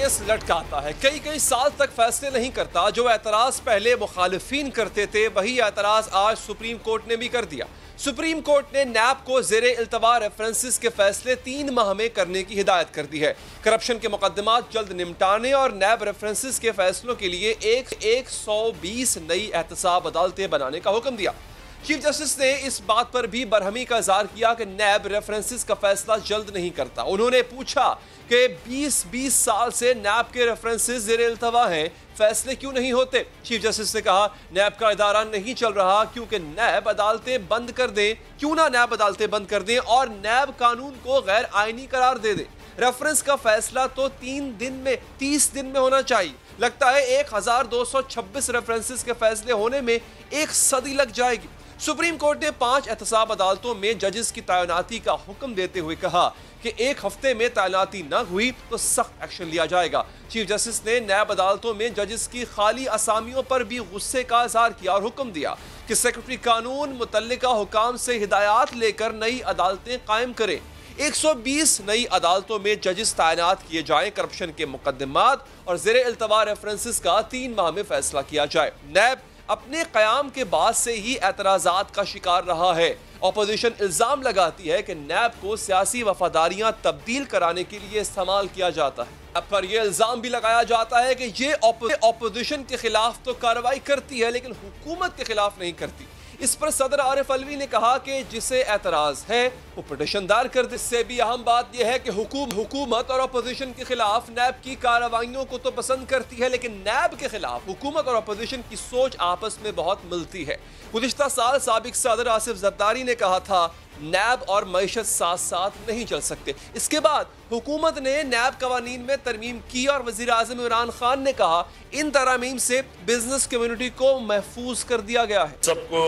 Case لٹکاتا ہے، کئی سال تک فیصلے نہیں کرتا۔ جو اعتراض پہلے مخالفین کرتے تھے وہی اعتراض آج سپریم کورٹ نے بھی کر دیا۔ سپریم کورٹ نے نیب کو زیر التوا ریفرنسز کے فیصلے 3 ماہ میں کرنے کی ہدایت کر دی ہے۔ کرپشن کے مقدمات جلد نمٹانے اور نیب ریفرنسز کے فیصلوں کے لیے 120 نئی احتساب عدالتیں بنانے کا حکم دیا۔ چیف جسٹس نے اس بات پر بھی برہمی کا اظہار کیا کہ نیب ریفرنسز کا فیصلہ جلد نہیں کرتا۔ انہوں نے پوچھا کہ 20 سال سے نیب کے ریفرنسز زیر التوا ہیں، فیصلے کیوں نہیں ہوتے؟ چیف جسٹس نے کہا نیب کا ادارہ نہیں چل رہا کیونکہ نیب عدالتیں بند کر دیں، کیوں نہ نیب عدالتیں بند کر دیں اور نیب قانون کو غیر آئینی قرار دے دیں۔ ریفرنس کا فیصلہ تو 30 دن میں ہونا چاہیے، لگتا ہے 1226 ریفرنسز کے فیصلے ہونے میں 1 صدی لگ جائے گی۔ سپریم کورٹ نے 5 احتساب عدالتوں میں ججز کی تعیناتی کا حکم دیتے ہوئے کہا کہ 1 ہفتے میں تعیناتی نہ ہوئی تو سخت ایکشن لیا جائے گا۔ چیف جسٹس نے نیب عدالتوں میں ججز کی خالی اسامیوں پر بھی غصے کا اظہار کیا اور حکم دیا کہ سیکرٹری قانون متعلقہ حکام سے ہدایات لے کر نئی عدالتیں قائم کریں۔ 120 نئی عدالتوں میں ججز تعینات کیے جائیں، کرپشن کے مقدمات اور زیر التوا ریفرنسز کا 3 ماہ میں فیصلہ کیا جائے۔ نیب اپنے قیام کے بعد سے ہی اعتراضات کا شکار رہا ہے۔ اپوزیشن الزام لگاتی ہے کہ نیب کو سیاسی وفاداریاں تبدیل کرانے کے لیے استعمال کیا جاتا ہے۔ نیب پر یہ الزام بھی لگایا جاتا ہے کہ یہ اپوزیشن کے خلاف تو کارروائی کرتی ہے لیکن حکومت کے خلاف نہیں کرتی۔ اس پر صدر عارف علوی نے کہا کہ جسے اعتراض ہے وہ پٹیشن دائر کر دے۔ اس سے بھی اہم بات یہ ہے کہ حکومت اور اپوزیشن کے خلاف نیب کی کارروائیوں کو تو پسند کرتی ہے لیکن نیب کے خلاف حکومت اور اپوزیشن کی سوچ آپس میں بہت ملتی ہے۔ گزشتہ سال سابق صدر آصف زرداری نے کہا تھا نیب اور معیشت ساتھ ساتھ نہیں چل سکتے۔ اس کے بعد حکومت نے نیب قوانین میں ترمیم کی اور وزیر اعظم عمران خان نے کہا ان ترامیم سے بزنس کمیونٹی کو محفوظ کر دیا گیا ہے۔ سب کو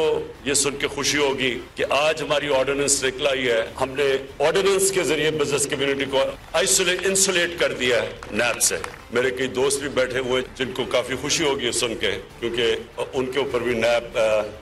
یہ سن کے خوشی ہوگی کہ آج ہماری آرڈیننس نکل آئی ہے، ہم نے آرڈیننس کے ذریعے بزنس کمیونٹی کو انسولیٹ کر دیا ہے نیب سے۔ میرے کئی دوست بھی بیٹھے ہوئے جن کو کافی خوشی ہوگی سن کے، کیونکہ ان کے اوپر بھی نیب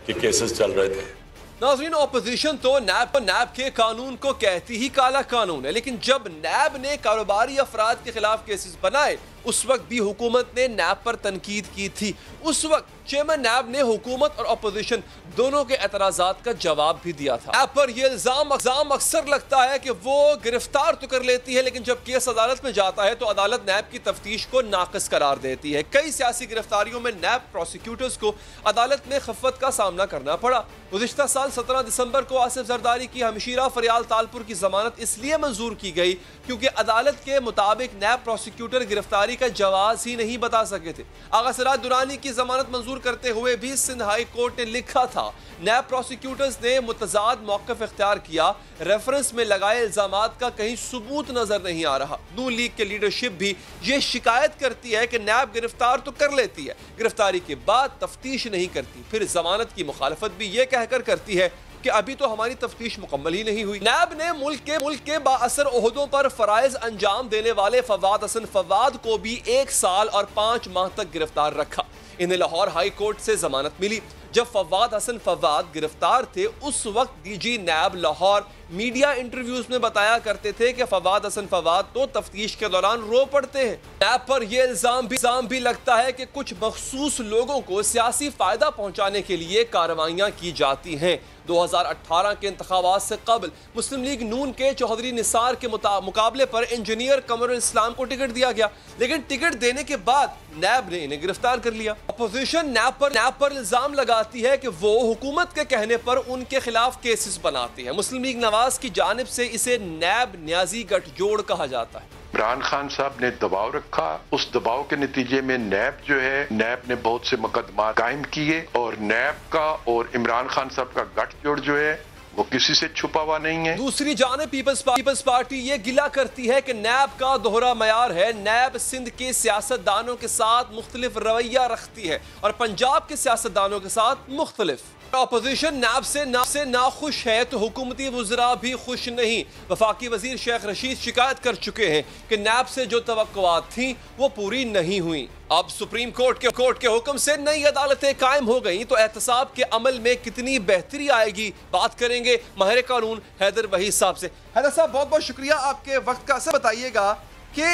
کے کیسز چل رہے تھے۔ ناظرین، اپوزیشن تو نیب کے قانون کو کہتی ہی کالا قانون ہے، لیکن جب نیب نے کاروباری افراد کے خلاف کیسز بنائے اس وقت بھی حکومت نے نیب پر تنقید کی تھی۔ اس وقت چیئرمین نیب نے حکومت اور اپوزیشن دونوں کے اعتراضات کا جواب بھی دیا تھا۔ نیب پر یہ الزام اکثر لگتا ہے کہ وہ گرفتار تو کر لیتی ہے لیکن جب کیس عدالت میں جاتا ہے تو عدالت نیب کی تفتیش کو ناقص قرار دیتی ہے۔ کئی سیاسی گرفتاریوں میں نیب پروسیکیوٹرز کو عدالت میں خفت کا سامنا کرنا پڑا۔ گزشتہ سال 17 دسمبر کو آصف زرداری کی ہمشیرہ فریال تالپور کی ضمانت اس لیے منظور کی گئی کیونکہ عدالت کے مطابق نیب پروسیکیوٹر گرفتاری کا جواز ہی نہیں بتا سکے تھے۔ آغا سراج درانی کی ضمانت منظور کرتے ہوئے بھی سندھ ہائی کورٹ نے لکھا تھا نیب پروسیکیوٹرز نے متضاد موقف اختیار کیا، ریفرنس میں لگائے الزامات کا کہیں ثبوت نظر نہیں آ رہا۔ نون لیگ کے لیڈرشپ بھی یہ شکایت کرتی ہے کہ نیب گرفتار تو کر لیتی ہے، گرفتاری کے بعد تفتیش نہیں کرتی، پھر ضمانت کی مخالفت بھی یہ کہہ کر کرتی ہے کہ ابھی تو ہماری تفتیش مکمل ہی نہیں ہوئی۔ نیب نے ملک کے بااثر عہدوں پر فرائض انجام دینے والے فواد حسن فواد کو بھی 1 سال اور 5 ماہ تک گرفتار رکھا۔ انہیں لاہور ہائی کورٹ سے ضمانت ملی۔ جب فواد حسن فواد گرفتار تھے اس وقت D G NAB Lahore media interviews میں بتایا کرتے تھے کہ فواد حسن فواد تو تفتیش کے دوران رو پڑتے ہیں۔ نیب پر یہ الزام بھی لگتا ہے کہ کچھ مخصوص لوگوں کو سیاسی فائدہ پہنچانے کے لیے کارروائیاں کی جاتی ہیں۔ 2018 کے انتخابات سے قبل مسلم لیگ نون کے چوہدری نثار کے مقابلے پر انجینئر قمر الاسلام کو ٹکٹ دیا گیا لیکن ٹکٹ دینے کے بعد نیب نے انہیں گرفتار کر لیا۔ اپوزیشن نیب پر الزام لگاتی ہے کہ وہ حکومت کے کہنے پر ان کے خلاف کیسز بناتی ہے۔ مسلم لیگ نواز کی جانب سے اسے نیب نیازی گٹھ جوڑ کہا جاتا ہے۔ عمران خان صاحب نے دباؤ رکھا، اس دباؤ کے نتیجے میں نیب نے بہت سے مقدمات قائم کیے اور نیب کا اور عمران خان صاحب کا گٹھ جوڑ جو ہے وہ کسی سے چھپا ہوا نہیں ہے۔ دوسری جانب پیپلز پارٹی یہ گلہ کرتی ہے کہ نیب کا دوہرا معیار ہے۔ نیب سندھ کے سیاست دانوں کے ساتھ مختلف رویہ رکھتی ہے اور پنجاب کے سیاست دانوں کے ساتھ مختلف۔ اپوزیشن نیب سے ناخوش ہے تو حکومتی وزراء بھی خوش نہیں۔ وفاقی وزیر شیخ رشید شکایت کر چکے ہیں کہ نیب سے جو توقعات تھیں وہ پوری نہیں ہوئیں۔ اب سپریم کورٹ کے حکم سے نئی عدالتیں قائم ہو گئیں تو احتساب کے عمل میں کتنی بہتری آئے گی، بات کریں گے ماہر قانون حیدر وحید صاحب سے۔ حیدر صاحب بہت بہت شکریہ آپ کے وقت کا۔ بتائیے گا کہ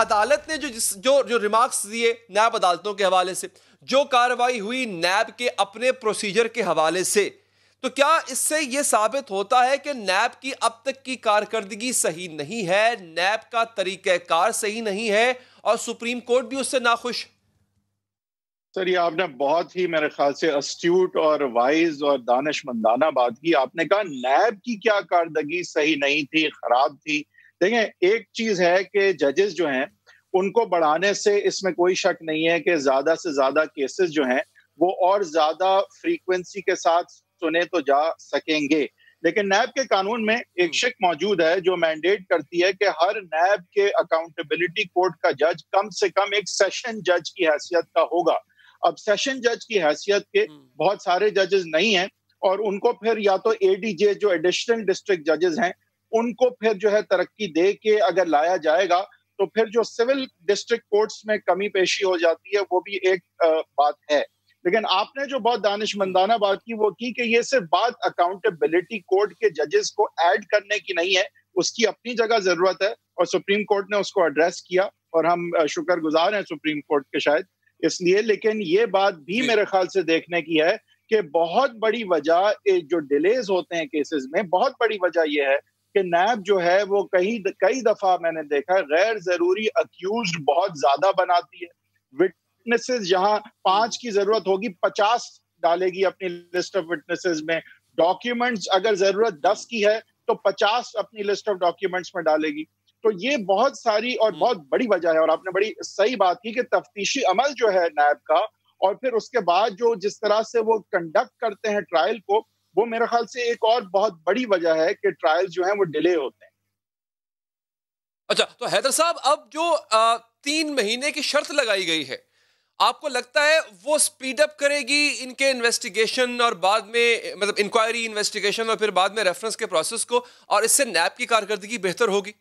عدالت نے جو ریمارکس دیے نیب عدالتوں کے حوالے سے، جو کارروائی ہوئی نیب کے اپنے پروسیجر کے حوالے سے، تو کیا اس سے یہ ثابت ہوتا ہے کہ نیب کی اب تک کی کارکردگی صحیح نہیں ہے، نیب کا طریقہ کار صحیح نہیں ہے اور سپریم کورٹ بھی اس سے ناخوش؟ سر یہ آپ نے بہت ہی میرے خیال سے اسٹیوٹ اور وائز اور دانش مندانہ بات کی. آپ نے کہا نیب کی کیا کارکردگی صحیح نہیں تھی، خراب تھی. دیکھیں ایک چیز ہے کہ ججز جو ہیں ان کو بڑھانے سے اس میں کوئی شک نہیں ہے کہ زیادہ سے زیادہ کیسز جو ہیں وہ اور زیادہ فریکوینسی کے ساتھ سنے تو جا سکیں گے. لیکن نیب کے قانون میں ایک شک موجود ہے جو مینڈیٹ کرتی ہے کہ ہر نیب کے اکاؤنٹیبلٹی کورٹ کا جج کم سے کم ایک سیشن جج کی حیثیت کا ہوگا. اب سیشن جج کی حیثیت کے بہت سارے ججز نہیں ہیں اور ان کو پھر یا تو اے ڈی جے جو ایڈیشنل ڈسٹرکٹ ججز ہیں ان کو پھر جو ہے ترقی دے کے اگر لایا جائے گا تو پھر جو سول ڈسٹرکٹ کورٹس میں کمی پیشی ہو جاتی ہے وہ بھی ایک بات ہے. لیکن آپ نے جو بہت دانش مندانہ بات کی وہ کی کہ یہ صرف بات اکاؤنٹیبلٹی کورٹ کے ججز کو ایڈ کرنے کی نہیں ہے، اس کی اپنی جگہ ضرورت ہے اور سپریم کورٹ نے اس کو ایڈریس کیا اور ہم شکر گزار ہیں سپریم کورٹ کے شاید اس لیے. لیکن یہ بات بھی میرے خیال سے دیکھنے کی ہے کہ بہت بڑی وجہ جو ڈیلیز ہوتے ہیں کیسز میں، بہت بڑی وجہ یہ ہے کہ نیب جو ہے وہ کئی دفعہ میں نے دیکھا غیر ضروری اکیوزڈ بہت زیادہ بناتی ہے. وٹنسز جہاں 5 کی ضرورت ہوگی 50 ڈالے گی اپنی لسٹ آف وٹنسز میں. ڈاکیومنٹس اگر ضرورت 10 کی ہے تو 50 اپنی لسٹ آف ڈاکیومنٹس میں ڈالے گی. تو یہ بہت ساری اور بہت بڑی وجہ ہے. اور آپ نے بڑی صحیح بات کی کہ تفتیشی عمل جو ہے نیب کا اور پھر اس کے بعد جو جس طرح سے وہ کنڈکٹ کرتے ہیں ٹرائل کو، وہ میرے خیال سے ایک اور بہت بڑی وجہ ہے کہ ٹرائل جو ہیں وہ ڈیلے ہوتے ہیں. اچھا تو حیدر صاحب اب جو 3 مہینے کی شرط لگائی گئی ہے، آپ کو لگتا ہے وہ سپیڈ اپ کرے گی ان کے انویسٹیگیشن اور بعد میں مطلب انکوائری انویسٹیگیشن اور پھر بعد میں ریفرنس کے پروسیس کو، اور اس سے نیب کی کارکردگی بہتر ہوگی؟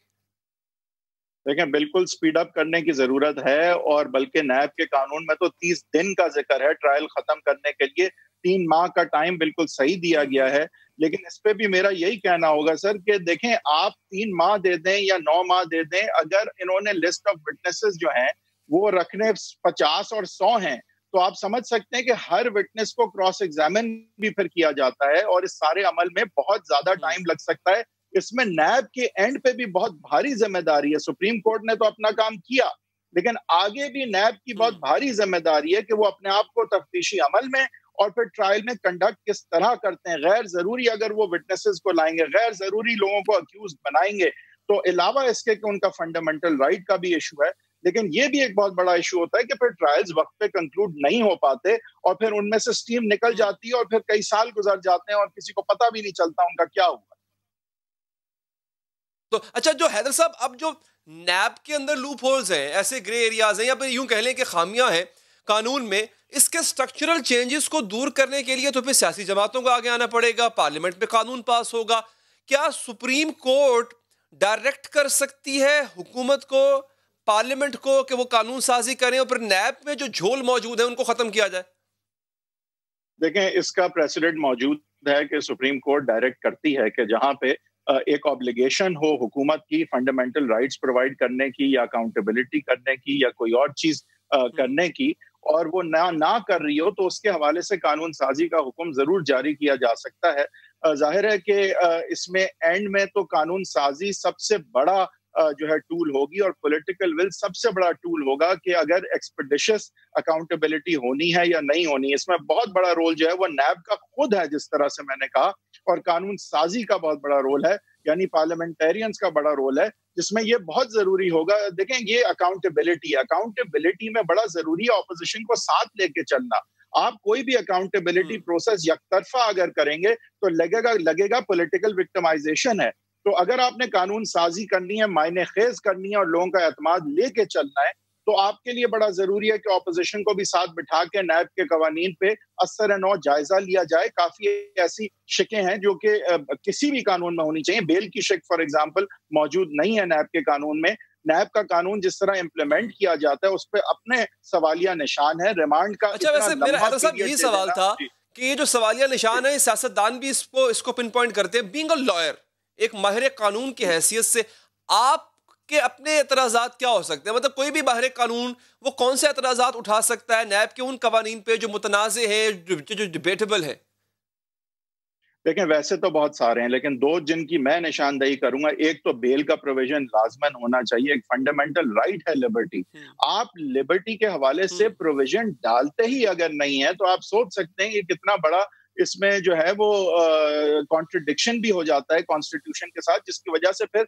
دیکھیں بالکل سپیڈ اپ کرنے کی ضرورت ہے اور بلکہ نیب کے قانون میں تو 30 دن کا ذکر ہے ٹرائل ختم کرنے کے لیے. 3 ماہ کا ٹائم بالکل صحیح دیا گیا ہے. لیکن اس پہ بھی میرا یہی کہنا ہوگا سر کہ دیکھیں آپ 3 ماہ دے دیں یا 9 ماہ دے دیں، اگر انہوں نے لسٹ آف وٹنسز جو ہیں وہ رکھنے 50 اور 100 ہیں تو آپ سمجھ سکتے ہیں کہ ہر وٹنس کو کراس ایگزامن بھی پھر کیا جاتا ہے اور اس سارے عمل میں بہت زیادہ ٹائم لگ سکتا ہے. اس میں نیب کے اینڈ پہ بھی بہت بھاری ذمہ داری ہے. سپریم کورٹ نے تو اپنا کام کیا لیکن آگے بھی نیب کی بہت بھاری ذمہ داری ہے کہ وہ اپنے آپ کو تفتیشی عمل میں اور پھر ٹرائل میں کنڈکٹ کس طرح کرتے ہیں. غیر ضروری اگر وہ وٹنسز کو لائیں گے، غیر ضروری لوگوں کو اکیوز بنائیں گے تو علاوہ اس کے کہ ان کا فنڈامنٹل رائٹ کا بھی ایشو ہے. لیکن یہ بھی ایک بہت بڑا ایشو ہوتا ہے کہ پھر ٹرائلز وقت پہ کنکلوڈ نہیں ہو پاتے اور پھر ان میں سے سٹیم نکل جاتی ہے اور پھر کئی سال گزر جاتے ہیں اور کسی کو پتہ بھی نہیں چلتا ان کا کیا ہوا. تو اچھا جو حیدر صاحب اب جو نیب کے اندر لوپ ہولز ہیں، ایسے گرے ایریاز ہیں یا پھر یوں کہہ لیں کہ خامیاں ہیں قانون میں، اس کے سٹرکچرل چینجز کو دور کرنے کے لیے تو پھر سیاسی جماعتوں کو آگے آنا پڑے گا، پارلیمنٹ میں قانون پاس ہوگا. کیا سپریم کورٹ ڈائریکٹ کر سکتی ہے حکومت کو، پارلیمنٹ کو کہ وہ قانون سازی کریں اور پھر نیب میں جو جھول موجود ہے ان کو ختم کیا جائے؟ دیکھیں اس کا پریسیڈنٹ موجود ہے کہ سپریم کورٹ ڈائریکٹ کرتی ہے کہ جہاں پہ ایک آبلیگیشن ہو حکومت کی فنڈامنٹل رائٹس پرووائڈ کرنے کی یا اکاؤنٹیبلٹی کرنے کی یا کوئی اور چیز کرنے کی اور وہ نہ کر رہی ہو تو اس کے حوالے سے قانون سازی کا حکم ضرور جاری کیا جا سکتا ہے. ظاہر ہے کہ اس میں اینڈ میں تو قانون سازی سب سے بڑا جو ہے ٹول ہوگی اور پولیٹیکل ول سب سے بڑا ٹول ہوگا کہ اگر ایکسپیڈیشس اکاؤنٹیبلٹی ہونی ہے یا نہیں ہونی. اس میں بہت بڑا رول جو ہے وہ نیب کا خود ہے جس طرح سے میں نے کہا، اور قانون سازی کا بہت بڑا رول ہے یعنی پارلیمنٹیرینز کا بڑا رول ہے جس میں یہ بہت ضروری ہوگا. دیکھیں یہ اکاؤنٹیبلٹی میں بڑا ضروری ہے اپوزیشن کو ساتھ لے کے چلنا. آپ کوئی بھی اکاؤنٹیبلٹی پروسیس یک طرفہ اگر کریں گے تو لگے گا پولیٹیکل وکٹمائزیشن ہے. تو اگر آپ نے قانون سازی کرنی ہے، معنی خیز کرنی ہے اور لوگوں کا اعتماد لے کے چلنا ہے تو آپ کے لیے بڑا ضروری ہے کہ اپوزیشن کو بھی ساتھ بٹھا کے نیب کے قوانین پہ اثر نو جائزہ لیا جائے. کافی ایسی شکیں ہیں جو کہ کسی بھی قانون میں ہونی چاہیے. بیل کی شک فار ایگزامپل موجود نہیں ہے نیب کے قانون میں. نیب کا قانون جس طرح امپلیمنٹ کیا جاتا ہے اس پہ اپنے سوالیہ نشان ہے. ریمانڈ کا اچھا ویسے میرا حیدر صاحب یہی سوال تھا کہ یہ جو سوالیہ نشان ہے سیاستدان بھی اس کو پن پوائنٹ کرتے ہیں. بینگ اے لائر، ایک ماہر قانون کی حیثیت سے آپ کے اپنے اعتراضات کیا ہو سکتے ہیں؟ مطلب کوئی بھی باہر قانون وہ کون سے اعتراضات اٹھا سکتا ہے نیب کے ان قوانین پہ جو متنازع ہیں، جو ڈیبیٹیبل ہے؟ دیکھیں ویسے تو بہت سارے ہیں، لیکن دو جن کی میں نشاندہی کروں گا. ایک تو بیل کا پروویژن لازماً ہونا چاہیے، ایک فنڈامنٹل رائٹ ہے لبرٹی. آپ لبرٹی کے حوالے سے پروویژن ڈالتے ہی اگر نہیں ہے تو آپ سوچ سکتے ہیں کہ کتنا بڑا اس میں جو ہے وہ کانٹرڈکشن بھی ہو جاتا ہے کانسٹیٹیوشن کے ساتھ، جس کی وجہ سے پھر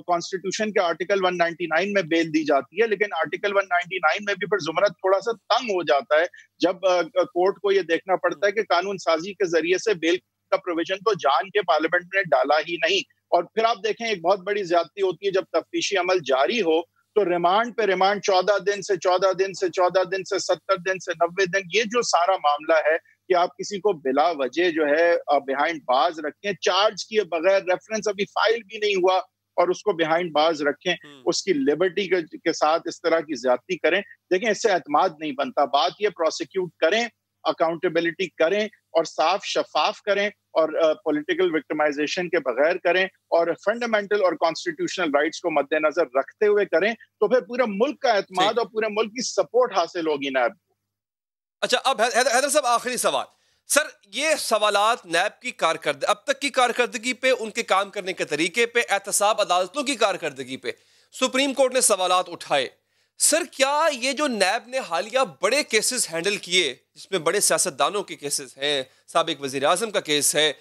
کانسٹیٹیوشن کے آرٹیکل 199 میں بیل دی جاتی ہے. لیکن آرٹیکل 199 میں بھی پھر زمرت تھوڑا سا تنگ ہو جاتا ہے جب کورٹ کو یہ دیکھنا پڑتا ہے کہ قانون سازی کے ذریعے سے بیل کا پروویژن تو جان کے پارلیمنٹ نے ڈالا ہی نہیں. اور پھر آپ دیکھیں ایک بہت بڑی زیادتی ہوتی ہے جب تفتیشی عمل جاری ہو تو ریمانڈ پہ ریمانڈ 14 دن سے 14 دن سے 14 دن سے 70 دن سے 90 دن، یہ جو سارا معاملہ ہے کہ آپ کسی کو بلا وجہ جو ہے بیہائنڈ بارز رکھیں، چارج کیے بغیر، ریفرنس ابھی فائل بھی نہیں ہوا اور اس کو بیہائنڈ بارز رکھیں، اس کی لبرٹی کے ساتھ اس طرح کی زیادتی کریں. دیکھیں اس سے اعتماد نہیں بنتا. بات یہ پروسیکیوٹ کریں، اکاؤنٹیبلٹی کریں اور صاف شفاف کریں اور پولیٹیکل وکٹمائزیشن کے بغیر کریں اور فنڈامنٹل اور کانسٹیٹیوشنل رائٹس کو مد نظر رکھتے ہوئے کریں، تو پھر پورے ملک کا اعتماد اور پورے ملک کی سپورٹ حاصل ہوگی نیب کو. اچھا، اب حیدر صاحب آخری سوال. سر یہ سوالات نیب کی کارکردگی، اب تک کی کارکردگی پہ، ان کے کام کرنے کے طریقے پہ، احتساب عدالتوں کی کارکردگی پہ سپریم کورٹ نے سوالات اٹھائے. سر کیا یہ جو نیب نے حالیہ بڑے کیسز ہینڈل کیے، جس میں بڑے سیاستدانوں کے کیسز ہیں، سابق وزیر اعظم کا کیس ہے،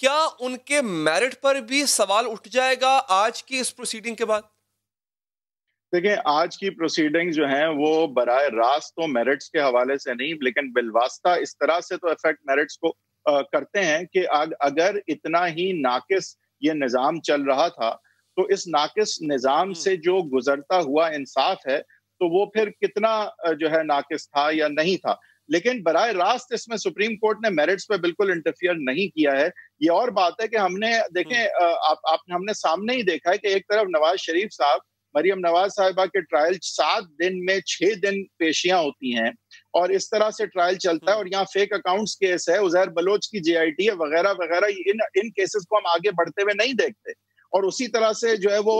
کیا ان کے میرٹ پر بھی سوال اٹھ جائے گا آج کی اس پروسیڈنگ کے بعد؟ دیکھیں آج کی پروسیڈنگ جو ہیں وہ براہ راست تو میرٹس کے حوالے سے نہیں، لیکن بالواسطہ اس طرح سے تو افیکٹ میرٹس کو کرتے ہیں کہ اگر اتنا ہی ناقص یہ نظام چل رہا تھا تو اس ناقص نظام سے جو گزرتا ہوا انصاف ہے تو وہ پھر کتنا جو ہے ناقص تھا یا نہیں تھا. لیکن براہ راست اس میں سپریم کورٹ نے میرٹس پہ بالکل انٹرفیئر نہیں کیا ہے. یہ اور بات ہے کہ ہم نے دیکھیں ہم نے سامنے ہی دیکھا ہے کہ ایک طرف نواز شریف صاحب، مریم نواز صاحبہ کے ٹرائل 7 دن میں 6 دن پیشیاں ہوتی ہیں اور اس طرح سے ٹرائل چلتا ہے، اور یہاں فیک اکاؤنٹس کیس ہے، عزیر بلوچ کی JIT ہے وغیرہ وغیرہ. ان کیسز کو ہم آگے بڑھتے ہوئے نہیں دیکھتے. اور اسی طرح سے جو ہے وہ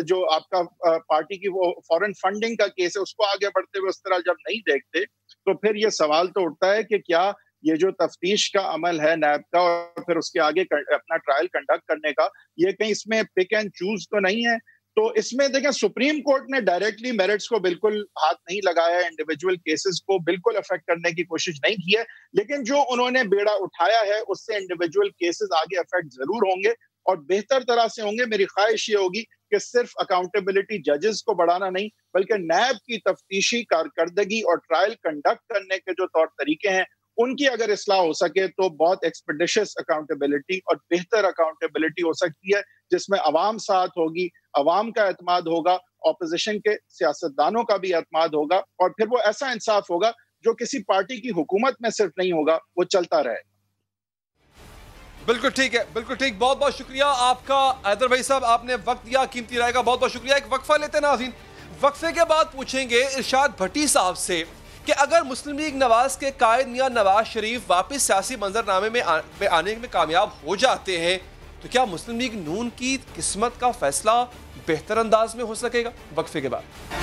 جو آپ کا پارٹی کی وہ فورن فنڈنگ کا کیس ہے، اس کو آگے بڑھتے ہوئے اس طرح جب نہیں دیکھتے تو پھر یہ سوال تو اٹھتا ہے کہ کیا یہ جو تفتیش کا عمل ہے نیب کا اور پھر اس کے آگے اپنا ٹرائل کنڈکٹ کرنے کا، یہ کہیں اس میں پک اینڈ چوز تو نہیں ہے. تو اس میں دیکھیں سپریم کورٹ نے ڈائریکٹلی میرٹس کو بالکل ہاتھ نہیں لگایا، انڈیویجول کیسز کو بالکل افیکٹ کرنے کی کوشش نہیں کی ہے، لیکن جو انہوں نے بیڑا اٹھایا ہے اس سے انڈیویجول کیسز آگے افیکٹ ضرور ہوں گے اور بہتر طرح سے ہوں گے. میری خواہش یہ ہوگی کہ صرف اکاؤنٹیبلٹی ججز کو بڑھانا نہیں بلکہ نیب کی تفتیشی کارکردگی اور ٹرائل کنڈکٹ کرنے کے جو طور طریقے ہیں ان کی اگر اصلاح ہو سکے تو بہت ایکسپیڈیشس اکاؤنٹیبلٹی اور بہتر اکاؤنٹیبلٹی ہو سکتی ہے، جس میں عوام ساتھ ہوگی، عوام کا اعتماد ہوگا، اپوزیشن کے سیاستدانوں کا بھی اعتماد ہوگا، اور پھر وہ ایسا انصاف ہوگا جو کسی پارٹی کی حکومت میں صرف نہیں ہوگا، وہ چلتا رہے. بالکل ٹھیک ہے، بالکل ٹھیک. بہت بہت شکریہ آپ کا حیدر بھائی صاحب، آپ نے وقت دیا، قیمتی رائے کا بہت بہت شکریہ. ایک وقفہ لیتے ہیں ناظرین. وقفے کے بعد پوچھیں گے ارشاد بھٹی صاحب سے کہ اگر مسلم لیگ نواز کے قائد میاں نواز شریف واپس سیاسی منظرنامے میں آنے میں کامیاب ہو جاتے ہیں تو کیا مسلم لیگ نون کی قسمت کا فیصلہ بہتر انداز میں ہو سکے گا؟ وقفے کے بعد.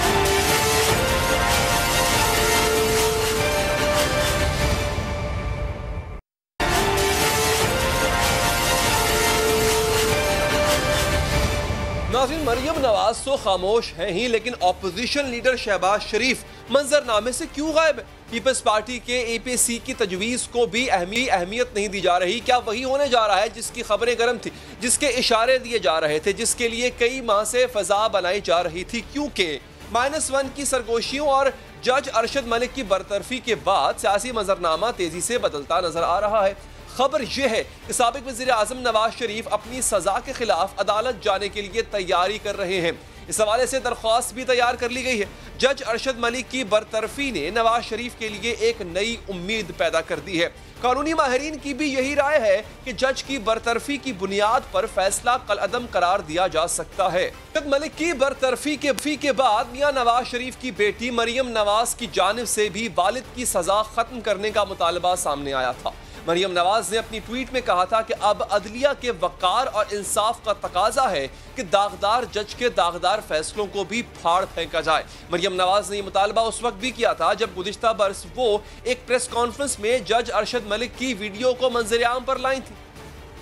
ناظرین، مریم نواز تو خاموش ہیں ہی، لیکن اپوزیشن لیڈر شہباز شریف منظرنامے سے کیوں غائب ہے؟ پیپلز پارٹی کے APC کی تجویز کو بھی اہمیت نہیں دی جا رہی. کیا وہی ہونے جا رہا ہے جس کی خبریں گرم تھی، جس کے اشارے دیے جا رہے تھے، جس کے لیے کئی ماہ سے فضا بنائی جا رہی تھی؟ کیونکہ -1 کی سرگوشیوں اور جج ارشد ملک کی برطرفی کے بعد سیاسی منظرنامہ تیزی سے بدلتا نظر آ رہا ہے. خبر یہ ہے کہ سابق وزیر اعظم نواز شریف اپنی سزا کے خلاف عدالت جانے کے لیے تیاری کر رہے ہیں. اس حوالے سے درخواست بھی تیار کر لی گئی ہے. جج ارشد ملک کی برطرفی نے نواز شریف کے لیے ایک نئی امید پیدا کر دی ہے. قانونی ماہرین کی بھی یہی رائے ہے کہ جج کی برطرفی کی بنیاد پر فیصلہ کالعدم قرار دیا جا سکتا ہے. ارشد ملک کی برطرفی کے بعد میاں نواز شریف کی بیٹی مریم نواز کی جانب سے بھی والد کی سزا ختم کرنے کا مطالبہ سامنے آیا تھا. مریم نواز نے اپنی ٹویٹ میں کہا تھا کہ اب عدلیہ کے وقار اور انصاف کا تقاضا ہے کہ داغدار جج کے داغدار فیصلوں کو بھی پھاڑ پھینکا جائے۔ مریم نواز نے یہ مطالبہ اس وقت بھی کیا تھا جب گزشتہ برس وہ ایک پریس کانفرنس میں جج ارشد ملک کی ویڈیو کو منظر عام پر لائیں تھی۔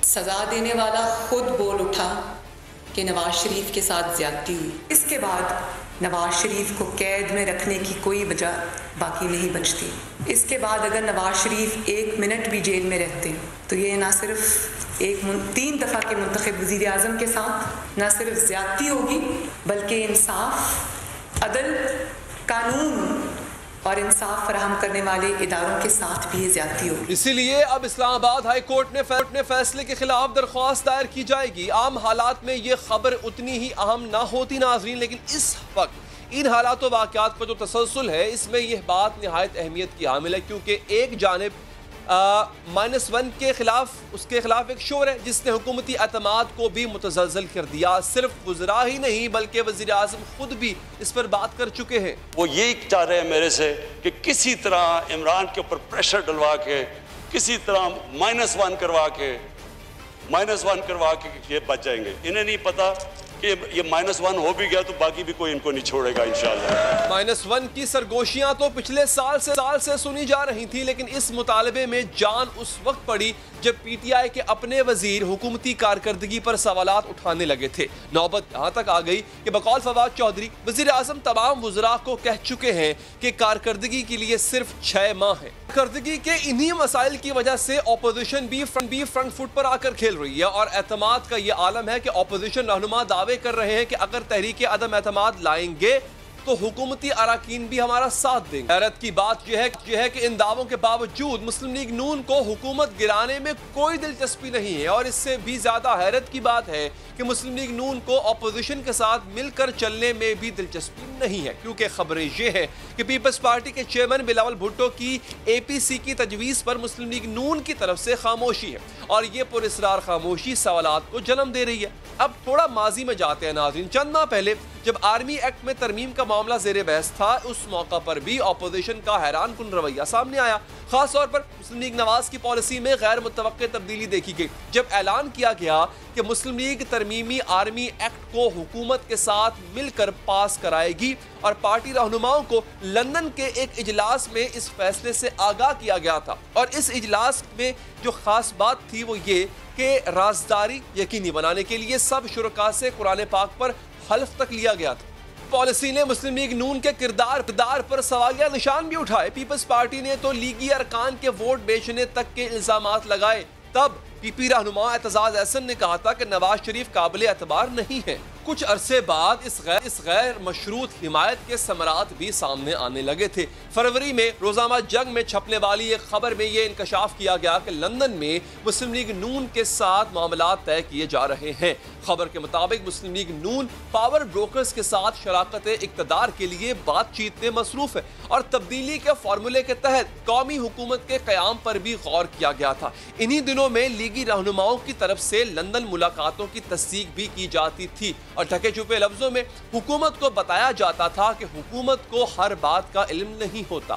سزا دینے والا خود بول اٹھا کہ نواز شریف کے ساتھ زیادتی ہوئی۔ اس کے بعد نواز شریف کو قید میں رکھنے کی کوئی وجہ باقی نہیں بچتی۔ اس کے بعد اگر نواز شریف 1 منٹ بھی جیل میں رہتے تو یہ نہ صرف 3 دفعہ کے منتخب وزیر اعظم کے ساتھ نہ صرف زیادتی ہوگی بلکہ انصاف، عدل، قانون اور انصاف فراہم کرنے والے اداروں کے ساتھ بھی یہ زیادتی ہوگی۔ اسی لیے اب اسلام آباد ہائی کورٹ نے فیصلے کے خلاف درخواست دائر کی جائے گی۔ عام حالات میں یہ خبر اتنی ہی اہم نہ ہوتی ناظرین، لیکن اس وقت ان حالات و واقعات کا جو تسلسل ہے اس میں یہ بات نہایت اہمیت کی حامل ہے، کیونکہ ایک جانب -1 کے خلاف ایک شور ہے جس نے حکومتی اعتماد کو بھی متزلزل کر دیا۔ صرف وزراء ہی نہیں بلکہ وزیر اعظم خود بھی اس پر بات کر چکے ہیں۔ وہ یہی چاہ رہے ہیں میرے سے کہ کسی طرح عمران کے اوپر پریشر ڈلوا کے، کسی طرح -1 کروا کے یہ بچ جائیں گے۔ انہیں نہیں پتا کہ یہ -1 ہو بھی گیا تو باقی بھی کوئی ان کو نہیں چھوڑے گا انشاءاللہ۔ -1 کی سرگوشیاں تو پچھلے سال سے سنی جا رہی تھی، لیکن اس مطالبے میں جان اس وقت پڑی جب پی ٹی آئی کے اپنے وزیر حکومتی کارکردگی پر سوالات اٹھانے لگے تھے۔ نوبت یہاں تک آ گئی کہ بقول فواد چودھری وزیر اعظم تمام وزراء کو کہہ چکے ہیں کہ کارکردگی کے لیے صرف 6 ماہ ہیں۔ کارکردگی کے انہی مسائل کی وجہ سے اپوزیشن بھی فرنٹ فٹ پر آ کر کھیل رہی ہے، اور اعتماد کا یہ عالم ہے کہ اپوزیشن رہنما دعوے کر رہے ہیں کہ اگر تحریک عدم اعتماد لائیں گے تو حکومتی اراکین بھی ہمارا ساتھ دیں گے۔ حیرت کی بات یہ ہے کہ ان دعووں کے باوجود مسلم لیگ نون کو حکومت گرانے میں کوئی دلچسپی نہیں ہے، اور اس سے بھی زیادہ حیرت کی بات ہے کہ مسلم لیگ نون کو اپوزیشن کے ساتھ مل کر چلنے میں بھی دلچسپی نہیں ہے، کیونکہ خبریں یہ ہے کہ پیپلز پارٹی کے چیئرمین بلاول بھٹو کی اے پی سی کی تجویز پر مسلم لیگ نون کی طرف سے خاموشی ہے، اور یہ پراسرار خاموشی سوالات کو جنم دے رہی ہے۔ اب تھوڑا ماضی میں جاتے ہیں ناظرین۔ چند ماہ پہلے جب آرمی ایکٹ میں ترمیم کا معاملہ زیر بحث تھا، اس موقع پر بھی اپوزیشن کا حیران کن رویہ سامنے آیا۔ خاص طور پر مسلم لیگ نواز کی پالیسی میں غیر متوقع تبدیلی دیکھی گئی جب اعلان کیا گیا کہ مسلم لیگ ترمیمی آرمی ایکٹ کو حکومت کے ساتھ مل کر پاس کرائے گی، اور پارٹی رہنماؤں کو لندن کے ایک اجلاس میں اس فیصلے سے آگاہ کیا گیا تھا، اور اس اجلاس میں جو خاص بات تھی وہ یہ کہ رازداری یقینی بنانے کے لیے سب شرکاء سے قرآن پاک پر حلف تک لیا گیا تھا۔ پالیسی نے مسلم لیگ نون کے کردار پر سوالیہ نشان بھی اٹھائے۔ پیپلز پارٹی نے تو لیگی ارکان کے ووٹ بیچنے تک کے الزامات لگائے۔ تب پی پی رہنما اعتزاز احسن نے کہا تھا کہ نواز شریف قابل اعتبار نہیں ہے۔ کچھ عرصے بعد اس غیر مشروط حمایت کے ثمرات بھی سامنے آنے لگے تھے۔ فروری میں روزنامہ جنگ میں چھپنے والی ایک خبر میں یہ انکشاف کیا گیا کہ لندن میں مسلم لیگ نون کے ساتھ معاملات طے کیے جا رہے ہیں۔ خبر کے مطابق مسلم لیگ نون پاور بروکرز کے ساتھ شراکت اقتدار کے لیے بات چیت میں مصروف ہے، اور تبدیلی کے فارمولے کے تحت قومی حکومت کے قیام پر بھی غور کیا گیا تھا۔ انہی دنوں میں لیگی رہنماؤں کی طرف سے لندن ملاقاتوں کی تصدیق بھی کی جاتی تھی، اور ڈھکے چھپے لفظوں میں حکومت کو بتایا جاتا تھا کہ حکومت کو ہر بات کا علم نہیں ہوتا۔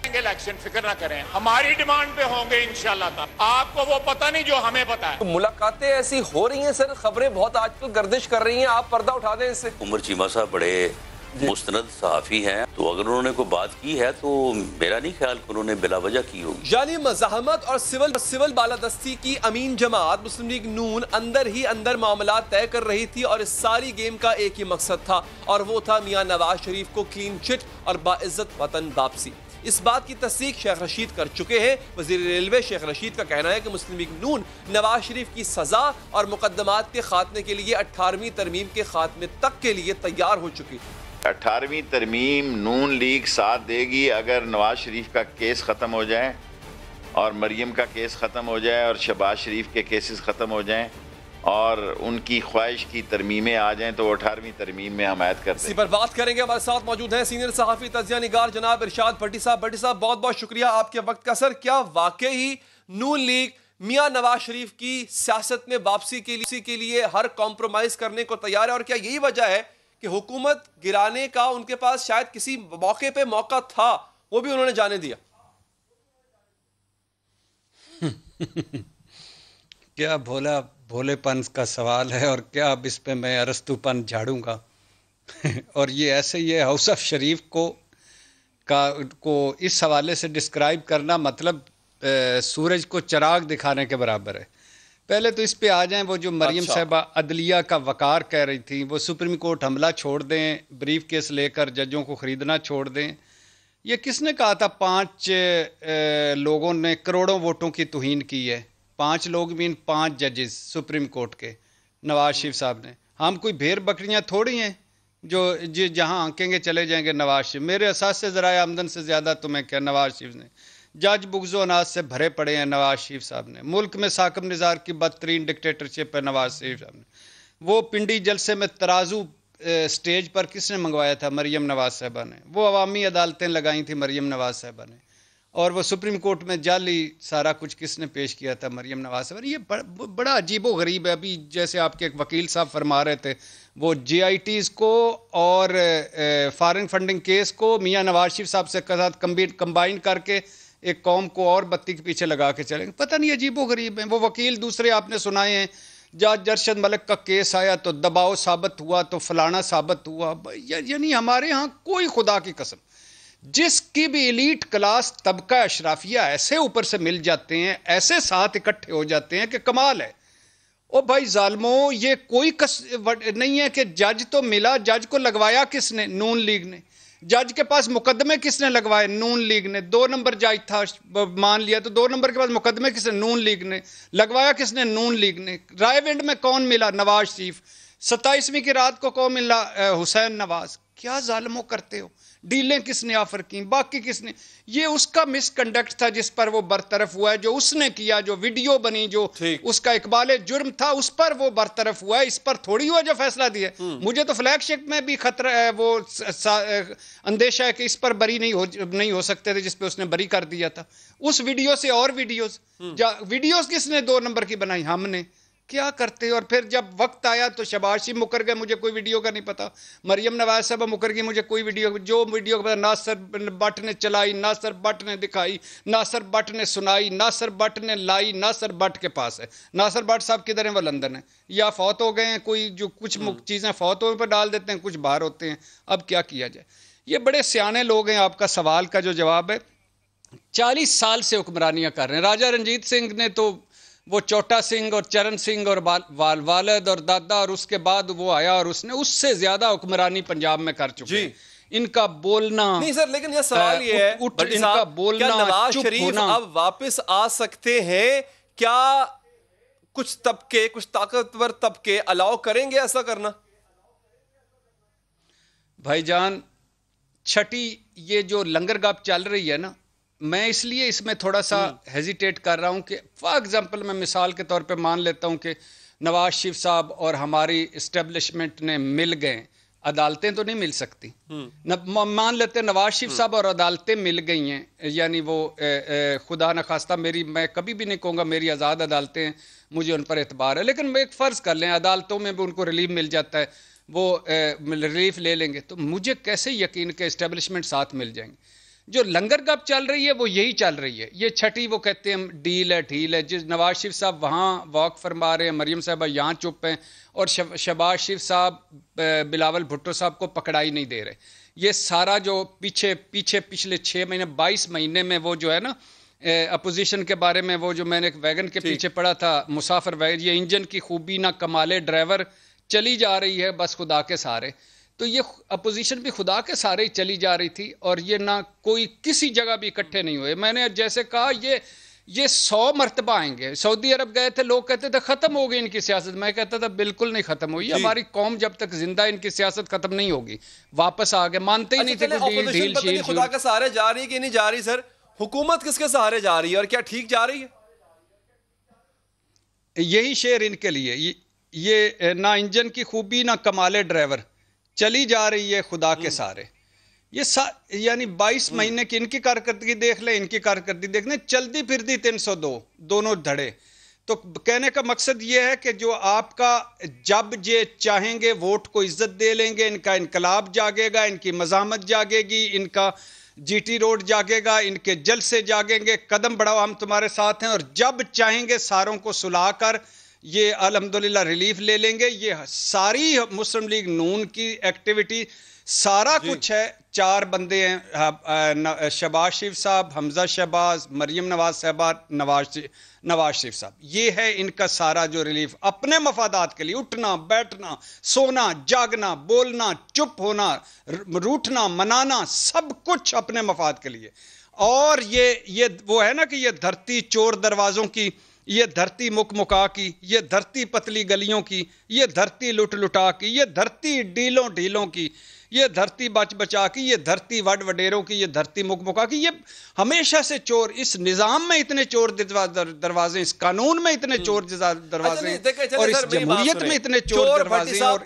الیکشن فکر نہ کریں، ہماری ڈیمانڈ پہ ہوں گے انشاءاللہ تعالی۔ آپ کو وہ پتہ نہیں جو ہمیں پتہ ہے۔ ملاقاتیں ایسی ہو رہی ہیں سر، خبریں بہت آج کل گردش کر رہی ہیں، آپ پردہ اٹھا دیں اس سے۔ عمر چیمہ صاحب بڑے مستند صحافی ہیں، تو اگر انہوں نے کوئی بات کی ہے تو میرا نہیں خیال کہ انہوں نے بلا وجہ کی ہوگی۔ یعنی مزاحمت اور سول بالادستی کی امین جماعت مسلم لیگ نون اندر ہی اندر معاملات طے کر رہی تھی، اور اس ساری گیم کا ایک ہی مقصد تھا، اور وہ تھا میاں نواز شریف کو کلین چٹ اور باعزت وطن واپسی۔ اس بات کی تصدیق شیخ رشید کر چکے ہیں۔ وزیر ریلوے شیخ رشید کا کہنا ہے کہ مسلم لیگ نون نواز شریف کی سزا اور مقدمات کے خاتمے کے لیے 18ویں ترمیم کے خاتمے تک کے لیے تیار ہو چکی۔ 18ویں ترمیم نون لیگ ساتھ دے گی اگر نواز شریف کا کیس ختم ہو جائے، اور مریم کا کیس ختم ہو جائے، اور شہباز شریف کے کیسز ختم ہو جائیں، اور ان کی خواہش کی ترمیمیں آ جائیں، تو 18ویں ترمیم میں حمایت کرتے ہیں۔ اسی پر بات کریں گے۔ ہمارے ساتھ موجود ہیں سینئر صحافی تجزیہ نگار جناب ارشاد بھٹی صاحب۔ بھٹی صاحب بہت بہت شکریہ آپ کے وقت کا۔ سر، کیا واقعی نون لیگ میاں نواز شریف کی سیاست میں واپسی کے لیے ہر کمپرومائز کرنے کو تیار ہے، اور کیا یہی وجہ ہے کہ حکومت گرانے کا ان کے پاس شاید کسی موقع پہ موقع تھا، وہ بھی انہوں نے جانے دیا؟ کیا بھولے پن کا سوال ہے، اور کیا اب اس پہ میں ارسطو پن جھاڑوں گا اور یہ ایسے یہ ہاؤس آف شریف کو اس حوالے سے ڈسکرائب کرنا مطلب سورج کو چراغ دکھانے کے برابر ہے. پہلے تو اس پہ آ جائیں، وہ جو مریم صاحبہ عدلیہ کا وقار کہہ رہی تھیں، وہ سپریم کورٹ حملہ چھوڑ دیں، بریف کیس لے کر ججوں کو خریدنا چھوڑ دیں. یہ کس نے کہا تھا 5 لوگوں نے کروڑوں ووٹوں کی توہین کی ہے؟ 5 لوگ مین 5 ججز سپریم کورٹ کے، نواز شریف صاحب نے. ہم کوئی بھیڑ بکریاں تھوڑی ہیں جو جہاں آنکیں گے چلے جائیں گے نواز شریف. میرے اساس سے ذرائع آمدن سے زیادہ تو میں کیا نواز شریف نے، جج بغض و اناج سے بھرے پڑے ہیں نواز شریف صاحب نے. ملک میں ثاقب نثار کی بدترین ڈکٹیٹرشپ ہے نواز شریف صاحب نے. وہ پنڈی جلسے میں ترازو سٹیج پر کس نے منگوایا تھا؟ مریم نواز صاحبہ نے. وہ عوامی عدالتیں لگائی تھیں مریم نواز صاحبہ نے. اور وہ سپریم کورٹ میں جعلی سارا کچھ کس نے پیش کیا تھا؟ مریم نواز صاحبہ نے. یہ بڑا عجیب و غریب ہے. ابھی جیسے آپ کے ایک وکیل صاحب فرما رہے تھے، وہ جی آئی ٹیز کو اور فارن فنڈنگ کیس کو میاں نواز شریف صاحب سے کمبائن کر کے ایک قوم کو اور بتی کے پیچھے لگا کے چلیں گے. پتہ نہیں عجیب و غریب ہیں. وہ وکیل دوسرے آپ نے سنائے ہیں، جج ارشد ملک کا کیس آیا تو دباؤ ثابت ہوا تو فلانا ثابت ہوا. یعنی ہمارے ہاں کوئی خدا کی قسم جس کی بھی ایلیٹ کلاس طبقہ اشرافیہ ایسے اوپر سے مل جاتے ہیں، ایسے ساتھ اکٹھے ہو جاتے ہیں کہ کمال ہے. او بھائی ظالموں، یہ کوئی نہیں ہے کہ جج تو ملا، جج کو لگوایا کس نے؟ نون لیگ نے. جج کے پاس مقدمے کس نے لگوائے؟ نون لیگ نے. 2 نمبر جج تھا، مان لیا تو 2 نمبر کے پاس مقدمے کس نے؟ نون لیگ نے. لگوایا کس نے؟ نون لیگ نے. رائے ونڈ میں کون ملا؟ نواز شریف. 27ویں کی رات کو کون ملا؟ حسین نواز. کیا ظالموں کرتے ہو؟ ڈیلیں کس نے آفر کی؟ باقی کس نے؟ یہ اس کا مس کنڈکٹ تھا جس پر وہ برطرف ہوا ہے، جو اس نے کیا، جو ویڈیو بنی، جو اس کا اقبال جرم تھا، اس پر وہ برطرف ہوا ہے. اس پر تھوڑی ہوا جو فیصلہ دیا. مجھے تو فلیگ شپ میں بھی خطرہ ہے، وہ اندیشہ ہے کہ اس پر بری نہیں ہو سکتے تھے جس پہ اس نے بری کر دیا تھا. اس ویڈیو سے اور ویڈیوز کس نے 2 نمبر کی بنائی؟ ہم نے. کیا کرتے؟ اور پھر جب وقت آیا تو شہباز شریف مکر گئے، مجھے کوئی ویڈیو کا نہیں پتا. مریم نواز صاحب مکر گئی، مجھے کوئی ویڈیو، جو ویڈیو کا پتا ناصر بٹ نے چلائی، ناصر بٹ نے دکھائی، ناصر بٹ نے سنائی، ناصر بٹ نے لائی، ناصر بٹ کے پاس ہے. ناصر بٹ صاحب کدھر ہیں؟ وہ لندن ہیں یا فوت ہو گئے ہیں. کوئی جو کچھ چیزیں فوت ہونے پر ڈال دیتے ہیں، کچھ باہر ہوتے ہیں. اب کیا کیا جائے؟ یہ بڑے سیانے لوگ ہیں. آپ کا سوال کا جو جواب ہے، 40 سال سے حکمرانیاں کر رہے ہیں. راجہ رنجیت سنگھ نے تو وہ چوٹا سنگھ اور چرن سنگھ اور والد اور دادا، اور اس کے بعد وہ آیا اور اس نے اس سے زیادہ حکمرانی پنجاب میں کر چکے ہیں. ان کا بولنا نہیں سر، لیکن یہ سوال یہ ہے ان کا بولنا، کیا نواز شریف اب واپس آ سکتے ہیں؟ کیا کچھ طبقے، کچھ طاقتور طبقے الاؤ کریں گے ایسا کرنا؟ بھائی جان، چھٹی یہ جو لنگر گپ چل رہی ہے نا، میں اس لیے اس میں تھوڑا سا ہیزیٹیٹ کر رہا ہوں کہ فار ایگزامپل میں مثال کے طور پہ مان لیتا ہوں کہ نواز شریف صاحب اور ہماری اسٹیبلشمنٹ نے مل گئے. عدالتیں تو نہیں مل سکتی. مان لیتے ہیں نواز شریف صاحب اور عدالتیں مل گئی ہیں، یعنی وہ خدا نخواستہ میں کبھی بھی نہیں کہوں گا میری آزاد عدالتیں ہیں، مجھے ان پر اعتبار ہے، لیکن میں ایک فرض کر لیں عدالتوں میں بھی ان کو ریلیف مل جاتا ہے، وہ ریلیف لے لیں گے، تو مجھے کیسے یقین کہ اسٹیبلشمنٹ ساتھ مل جائیں گے؟ جو لنگر گپ چل رہی ہے وہ یہی چل رہی ہے. یہ چھٹی وہ کہتے ہیں ڈیل ہے، ڈھیل ہے. جس نواز شریف صاحب وہاں واک فرما رہے ہیں، مریم صاحبہ یہاں چپ ہیں، اور شہباز شریف صاحب بلاول بھٹو صاحب کو پکڑائی نہیں دے رہے. یہ سارا جو پیچھے پچھلے 6 مہینے 22 مہینے میں وہ جو ہے نا اپوزیشن کے بارے میں، وہ جو میں نے ایک ویگن کے پیچھے پڑھا تھا، مسافر ویگن، یہ انجن کی خوبی نہ کمالے ڈرائیور، چلی جا رہی ہے بس خدا کے سہارے. تو یہ اپوزیشن بھی خدا کے سارے ہی چلی جا رہی تھی، اور یہ نہ کوئی کسی جگہ بھی اکٹھے نہیں ہوئے. میں نے جیسے کہا یہ 100 مرتبہ آئیں گے. سعودی عرب گئے تھے، لوگ کہتے تھے ختم ہو گئی ان کی سیاست. میں کہتا تھا بالکل نہیں ختم ہوئی. ہماری قوم جب تک زندہ ان کی سیاست ختم نہیں ہوگی. واپس آ گئے، مانتے ہی نہیں تھے. ڈھیل خدا کے سہارے جا رہی ہے کہ نہیں جا رہی؟ سر حکومت کس کے سہارے جا رہی ہے اور کیا ٹھیک جا رہی ہے؟ یہی شعر ان کے لیے، یہ نہ انجن کی خوبی نہ کمالے ڈرائیور، چلی جا رہی ہے خدا کے سارے. یہ یعنی 22 مہینے کی ان کی کارکردگی دیکھ لیں، ان کی کارکردگی دیکھ لیں. چلتی پھرتی 302 دونوں دھڑے. تو کہنے کا مقصد یہ ہے کہ جو آپ کا جب یہ چاہیں گے ووٹ کو عزت دے لیں گے، ان کا انقلاب جاگے گا، ان کی مزاحمت جاگے گی، ان کا GT روڈ جاگے گا, ان کے جلسے جاگیں گے, قدم بڑھاؤ ہم تمہارے ساتھ ہیں, اور جب چاہیں گے ساروں کو سلا کر یہ الحمدللہ ریلیف لے لیں گے. یہ ساری مسلم لیگ نون کی ایکٹیویٹی سارا کچھ ہے. 4 بندے ہیں, شہباز شریف صاحب, حمزہ شہباز, مریم نواز صاحبہ, نواز شریف صاحب. یہ ہے ان کا سارا جو ریلیف اپنے مفادات کے لیے, اٹھنا بیٹھنا سونا جاگنا بولنا چپ ہونا روٹھنا منانا سب کچھ اپنے مفاد کے لیے. اور یہ وہ ہے نا کہ یہ دھرتی چور دروازوں کی, یہ دھرتی مک مکا کی, یہ دھرتی پتلی گلیوں کی, یہ دھرتی لٹ لٹا کی, یہ دھرتی ڈیلوں ڈھیلوں کی, یہ دھرتی بچ بچا کی, یہ دھرتی وڈ وڈیروں کی, یہ دھرتی مک مکا کی. یہ ہمیشہ سے چور, اس نظام میں اتنے چور دروازے, اس قانون میں اتنے چور دروازے, اور اس جمہوریت میں اتنے چور دروازے, اور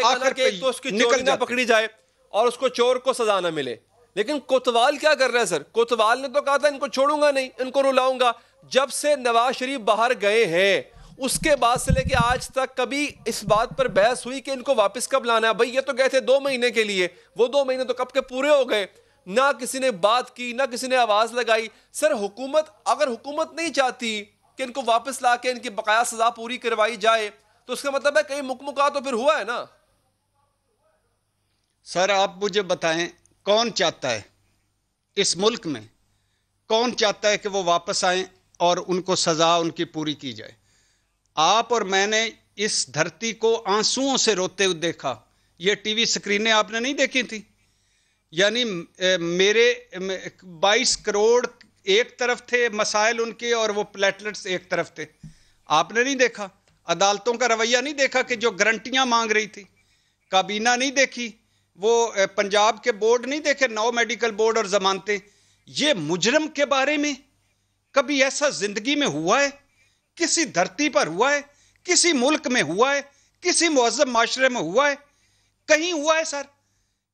آخر پہ نکل جاتے پکڑی جائے اور اس کو چور کو سزا نہ ملے. لیکن کوتوال کیا کر رہا ہے سر؟ کوتوال نے تو کہا تھا ان کو چھوڑوں گا نہیں, ان کو رلاؤں گا. جب سے نواز شریف باہر گئے ہیں اس کے بعد سے لے کے آج تک کبھی اس بات پر بحث ہوئی کہ ان کو واپس کب لانا ہے؟ بھئی یہ تو گئے تھے 2 مہینے کے لیے, وہ 2 مہینے تو کب کے پورے ہو گئے. نہ کسی نے بات کی, نہ کسی نے آواز لگائی. سر اگر حکومت نہیں چاہتی کہ ان کو واپس لا کے ان کی بقایا سزا پوری کروائی جائے تو اس کا مطلب ہے کہیں مکمکا تو پھر ہوا ہے نا. سر آپ مجھے بتائیں, کون چاہتا ہے اس ملک میں, کون چاہتا ہے کہ وہ واپس آئیں اور ان کو سزا ان کی پوری کی جائے؟ آپ اور میں نے اس دھرتی کو آنسوؤں سے روتے ہوئے دیکھا. یہ ٹی وی سکرینیں آپ نے نہیں دیکھی تھی؟ یعنی میرے 22 کروڑ ایک طرف تھے مسائل ان کے, اور وہ پلیٹلٹس ایک طرف تھے. آپ نے نہیں دیکھا عدالتوں کا رویہ, نہیں دیکھا کہ جو گارنٹیاں مانگ رہی تھی, کابینہ نہیں دیکھی, وہ پنجاب کے بورڈ نہیں دیکھے, 9 میڈیکل بورڈ اور ضمانتیں. یہ مجرم کے بارے میں کبھی ایسا زندگی میں ہوا ہے؟ کسی دھرتی پر ہوا ہے؟ کسی ملک میں ہوا ہے؟ کسی مہذب معاشرے میں ہوا ہے؟ کہیں ہوا ہے سر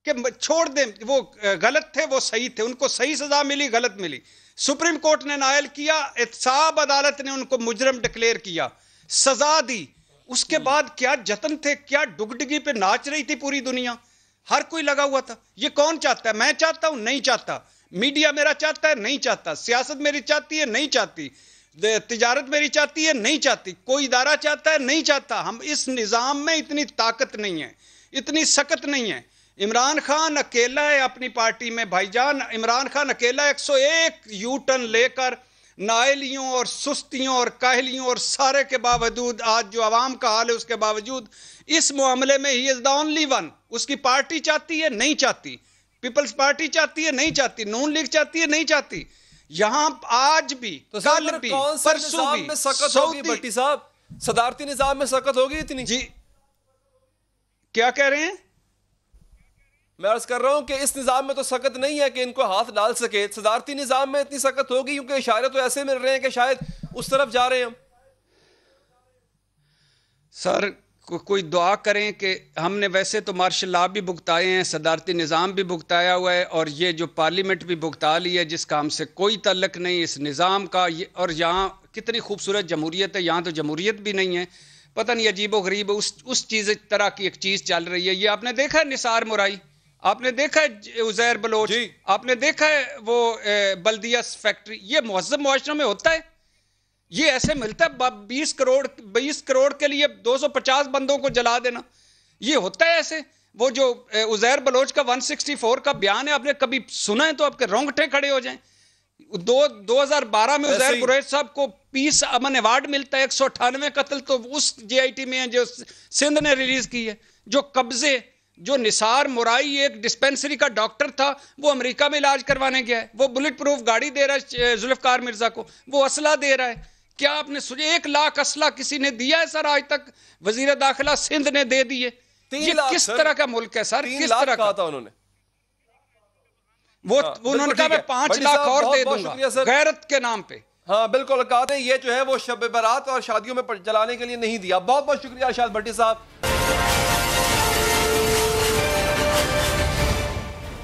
کہ چھوڑ دیں, وہ غلط تھے وہ صحیح تھے, ان کو صحیح سزا ملی غلط ملی, سپریم کورٹ نے نائل کیا, احتساب عدالت نے ان کو مجرم ڈکلیئر کیا, سزا دی, اس کے بعد کیا جتن تھے, کیا ڈگڈگی پہ ناچ رہی تھی پوری دنیا, ہر کوئی لگا ہوا تھا. یہ کون چاہتا ہے؟ میں چاہتا ہوں؟ نہیں چاہتا. میڈیا میرا چاہتا ہے؟ نہیں چاہتا. سیاست میری چاہتی ہے؟ نہیں چاہتی. تجارت میری چاہتی ہے؟ نہیں چاہتی. کوئی ادارہ چاہتا ہے؟ نہیں چاہتا. ہم اس نظام میں اتنی طاقت نہیں ہے, اتنی سخت نہیں ہے. عمران خان اکیلا ہے اپنی پارٹی میں, بھائی جان عمران خان اکیلا 101 یو ٹرن لے کر نائلیوں اور سستیوں اور کاہلیوں اور سارے کے باوجود, آج جو عوام کا حال ہے اس کے باوجود, اس معاملے میں ہی از دا اونلی ون. اس کی پارٹی چاہتی ہے؟ نہیں چاہتی. پیپلز پارٹی چاہتی ہے؟ نہیں چاہتی. نون لیگ چاہتی ہے؟ نہیں چاہتی. یہاں آج بھی, کل بھی, پرسوں بھی سخت بھٹی صاحب, صدارتی نظام میں سخت ہوگی اتنی؟ جی کیا کہہ رہے ہیں؟ میں عرض کر رہا ہوں کہ اس نظام میں تو سخت نہیں ہے کہ ان کو ہاتھ ڈال سکے. صدارتی نظام میں اتنی سخت ہوگی کیونکہ اشارے تو ایسے مل رہے ہیں کہ شاید اس طرف جا رہے ہیں ہم. سر کوئی دعا کریں کہ ہم نے ویسے تو مارشل لا بھی بھگتائے ہیں, صدارتی نظام بھی بھگتایا ہوا ہے, اور یہ جو پارلیمنٹ بھی بھگتا لی ہے جس کا ہم سے کوئی تعلق نہیں اس نظام کا. اور یہاں کتنی خوبصورت جمہوریت ہے, یہاں تو جمہوریت بھی نہیں ہے. پتہ نہیں عجیب و غریب اس چیز طرح کی ایک چیز چل رہی ہے. یہ آپ نے دیکھا ہے نثار مرائی, آپ نے دیکھا ہے عزیر بلوچ, آپ نے دیکھا ہے وہ بلدیہ فیکٹری. یہ مہذب معاشروں میں ہوتا ہے؟ یہ ایسے ملتا ہے 20 کروڑ کے لیے 250 بندوں کو جلا دینا؟ یہ ہوتا ہے ایسے؟ وہ جو عزیر بلوچ کا 164 کا بیان ہے, آپ نے کبھی سنا ہے تو آپ کے رونگٹے کھڑے ہو جائیں. 2012 میں عزیر بلوچ صاحب کو پیس امن ایوارڈ ملتا ہے. 198 قتل تو اس JIT میں ہیں جو سندھ نے ریلیز کی ہے. جو قبضے, جو نثار مرائی ایک ڈسپینسری کا ڈاکٹر تھا, وہ امریکہ میں علاج کروانے گیا ہے, وہ بلٹ پروف گاڑی دے رہا ہے ذوالفقار مرزا کو, وہ اسلحہ دے رہا ہے. کیا آپ نے سوچا 1 لاکھ اسلحہ کسی نے دیا ہے سر آج تک؟ وزیر داخلہ سندھ نے دے دیے. یہ کس طرح کا ملک ہے سر؟ کس طرح کا تھا انہوں نے؟ وہ انہوں نے کہا میں 5 لاکھ اور دے دوں گا غیرت کے نام پہ. ہاں بالکل, کہتے ہیں یہ جو ہے وہ شب برات اور شادیوں میں جلانے کے لیے نہیں دیا. بہت بہت شکریہ ارشاد بھٹی صاحب.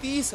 30